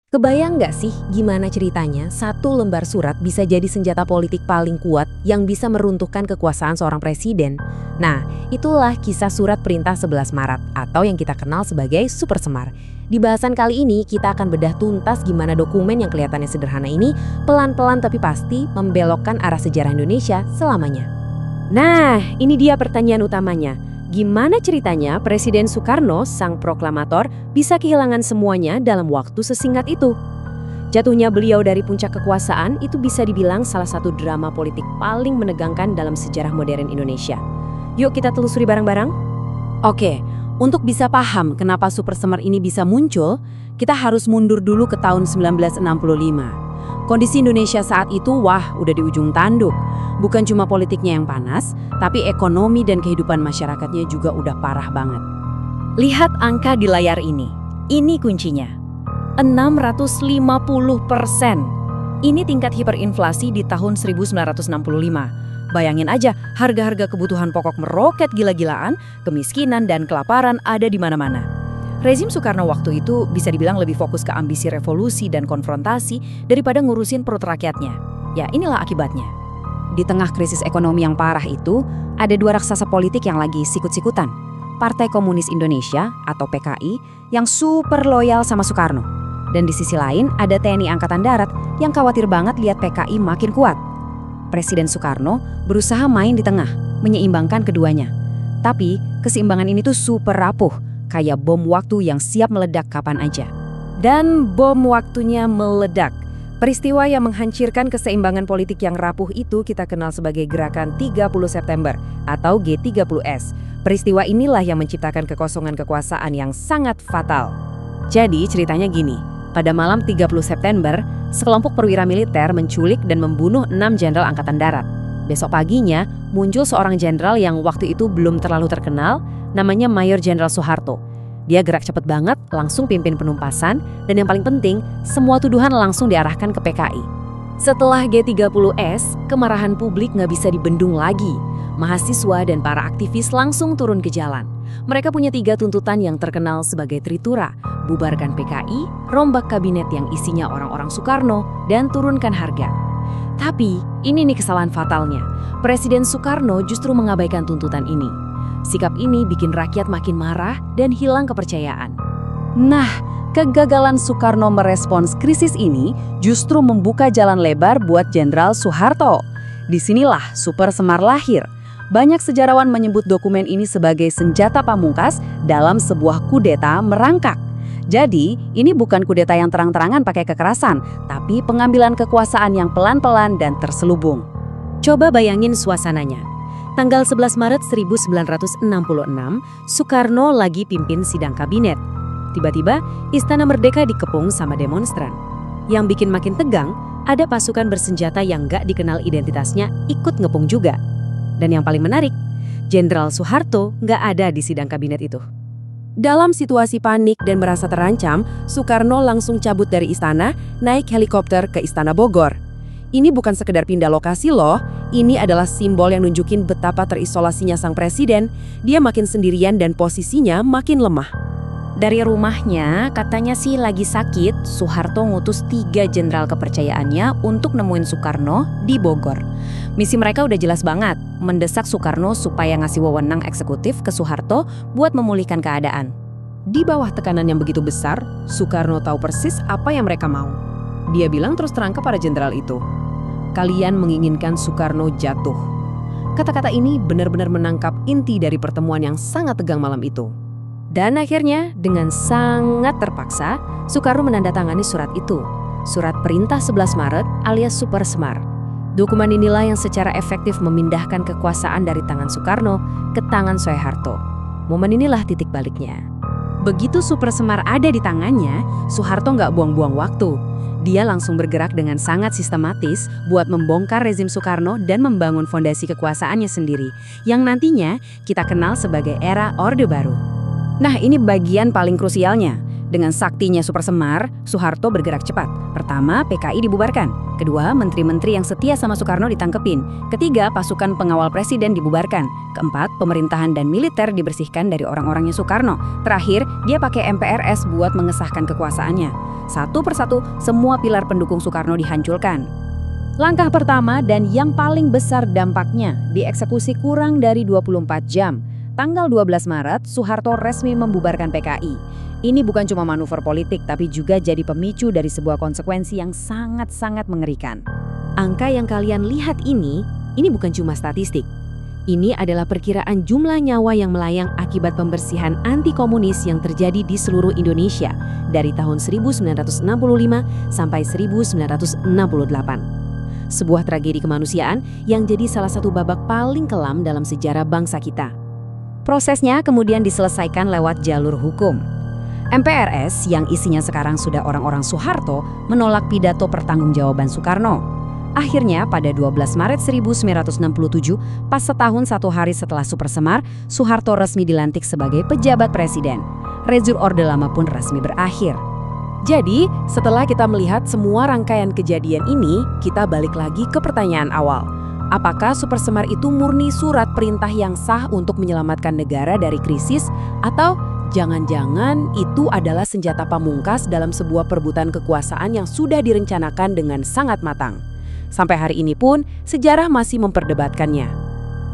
Kebayang nggak sih gimana ceritanya satu lembar surat bisa jadi senjata politik paling kuat yang bisa meruntuhkan kekuasaan seorang presiden? Nah, itulah kisah surat perintah 11 Maret atau yang kita kenal sebagai Super Semar. Di bahasan kali ini kita akan bedah tuntas gimana dokumen yang kelihatannya sederhana ini pelan-pelan tapi pasti membelokkan arah sejarah Indonesia selamanya. Nah, ini dia pertanyaan utamanya. Gimana ceritanya Presiden Soekarno, sang proklamator, bisa kehilangan semuanya dalam waktu sesingkat itu? Jatuhnya beliau dari puncak kekuasaan itu bisa dibilang salah satu drama politik paling menegangkan dalam sejarah modern Indonesia. Yuk kita telusuri bareng-bareng. Oke, untuk bisa paham kenapa Super Semar ini bisa muncul, kita harus mundur dulu ke tahun 1965. Kondisi Indonesia saat itu udah di ujung tanduk. Bukan cuma politiknya yang panas, tapi ekonomi dan kehidupan masyarakatnya juga udah parah banget. Lihat angka di layar ini. Ini kuncinya. 650%. Ini tingkat hiperinflasi di tahun 1965. Bayangin aja, harga-harga kebutuhan pokok meroket gila-gilaan, kemiskinan dan kelaparan ada di mana-mana. Rezim Soekarno waktu itu bisa dibilang lebih fokus ke ambisi revolusi dan konfrontasi daripada ngurusin perut rakyatnya. Ya, inilah akibatnya. Di tengah krisis ekonomi yang parah itu, ada dua raksasa politik yang lagi sikut-sikutan. Partai Komunis Indonesia atau PKI yang super loyal sama Soekarno. Dan di sisi lain ada TNI Angkatan Darat yang khawatir banget lihat PKI makin kuat. Presiden Soekarno berusaha main di tengah, menyeimbangkan keduanya. Tapi keseimbangan ini tuh super rapuh, kayak bom waktu yang siap meledak kapan aja. Dan bom waktunya meledak. Peristiwa yang menghancurkan keseimbangan politik yang rapuh itu kita kenal sebagai Gerakan 30 September atau G30S. Peristiwa inilah yang menciptakan kekosongan kekuasaan yang sangat fatal. Jadi ceritanya gini, pada malam 30 September, sekelompok perwira militer menculik dan membunuh 6 jenderal Angkatan Darat. Besok paginya, muncul seorang jenderal yang waktu itu belum terlalu terkenal, namanya Mayor Jenderal Soeharto. Dia gerak cepat banget, langsung pimpin penumpasan, dan yang paling penting, semua tuduhan langsung diarahkan ke PKI. Setelah G30S, kemarahan publik nggak bisa dibendung lagi. Mahasiswa dan para aktivis langsung turun ke jalan. Mereka punya 3 tuntutan yang terkenal sebagai tritura: bubarkan PKI, rombak kabinet yang isinya orang-orang Soekarno, dan turunkan harga. Tapi, ini nih kesalahan fatalnya. Presiden Soekarno justru mengabaikan tuntutan ini. Sikap ini bikin rakyat makin marah dan hilang kepercayaan. Nah, kegagalan Soekarno merespons krisis ini justru membuka jalan lebar buat Jenderal Soeharto. Disinilah Super Semar lahir. Banyak sejarawan menyebut dokumen ini sebagai senjata pamungkas dalam sebuah kudeta merangkak. Jadi, ini bukan kudeta yang terang-terangan pakai kekerasan, tapi pengambilan kekuasaan yang pelan-pelan dan terselubung. Coba bayangin suasananya. Tanggal 11 Maret 1966, Soekarno lagi pimpin sidang kabinet. Tiba-tiba, Istana Merdeka dikepung sama demonstran. Yang bikin makin tegang, ada pasukan bersenjata yang gak dikenal identitasnya ikut ngepung juga. Dan yang paling menarik, Jenderal Soeharto gak ada di sidang kabinet itu. Dalam situasi panik dan merasa terancam, Soekarno langsung cabut dari istana, naik helikopter ke Istana Bogor. Ini bukan sekedar pindah lokasi loh, ini adalah simbol yang nunjukin betapa terisolasinya sang presiden. Dia makin sendirian dan posisinya makin lemah. Dari rumahnya, katanya sih lagi sakit, Soeharto ngutus 3 jenderal kepercayaannya untuk nemuin Soekarno di Bogor. Misi mereka udah jelas banget, mendesak Soekarno supaya ngasih wewenang eksekutif ke Soeharto buat memulihkan keadaan. Di bawah tekanan yang begitu besar, Soekarno tahu persis apa yang mereka mau. Dia bilang terus terang ke para jenderal itu, "Kalian menginginkan Soekarno jatuh." Kata-kata ini benar-benar menangkap inti dari pertemuan yang sangat tegang malam itu. Dan akhirnya, dengan sangat terpaksa, Soekarno menandatangani surat itu. Surat Perintah 11 Maret alias Super Semar. Dokumen inilah yang secara efektif memindahkan kekuasaan dari tangan Soekarno ke tangan Soeharto. Momen inilah titik baliknya. Begitu Super Semar ada di tangannya, Soeharto nggak buang-buang waktu. Dia langsung bergerak dengan sangat sistematis buat membongkar rezim Soekarno dan membangun fondasi kekuasaannya sendiri, yang nantinya kita kenal sebagai era Orde Baru. Nah, ini bagian paling krusialnya. Dengan saktinya Super Semar, Soeharto bergerak cepat. Pertama, PKI dibubarkan. Kedua, menteri-menteri yang setia sama Soekarno ditangkepin. Ketiga, pasukan pengawal presiden dibubarkan. Keempat, pemerintahan dan militer dibersihkan dari orang-orangnya Soekarno. Terakhir, dia pakai MPRS buat mengesahkan kekuasaannya. Satu persatu, semua pilar pendukung Soekarno dihancurkan. Langkah pertama dan yang paling besar dampaknya dieksekusi kurang dari 24 jam. Tanggal 12 Maret, Soeharto resmi membubarkan PKI. Ini bukan cuma manuver politik, tapi juga jadi pemicu dari sebuah konsekuensi yang sangat-sangat mengerikan. Angka yang kalian lihat ini bukan cuma statistik. Ini adalah perkiraan jumlah nyawa yang melayang akibat pembersihan anti-komunis yang terjadi di seluruh Indonesia dari tahun 1965 sampai 1968. Sebuah tragedi kemanusiaan yang jadi salah satu babak paling kelam dalam sejarah bangsa kita. Prosesnya kemudian diselesaikan lewat jalur hukum. MPRS yang isinya sekarang sudah orang-orang Soeharto menolak pidato pertanggungjawaban Soekarno. Akhirnya pada 12 Maret 1967, pas setahun satu hari setelah Super Semar, Soeharto resmi dilantik sebagai pejabat presiden. Rezim Orde Lama pun resmi berakhir. Jadi, setelah kita melihat semua rangkaian kejadian ini, kita balik lagi ke pertanyaan awal. Apakah Super Semar itu murni surat perintah yang sah untuk menyelamatkan negara dari krisis? Atau jangan-jangan itu adalah senjata pamungkas dalam sebuah perebutan kekuasaan yang sudah direncanakan dengan sangat matang? Sampai hari ini pun, sejarah masih memperdebatkannya.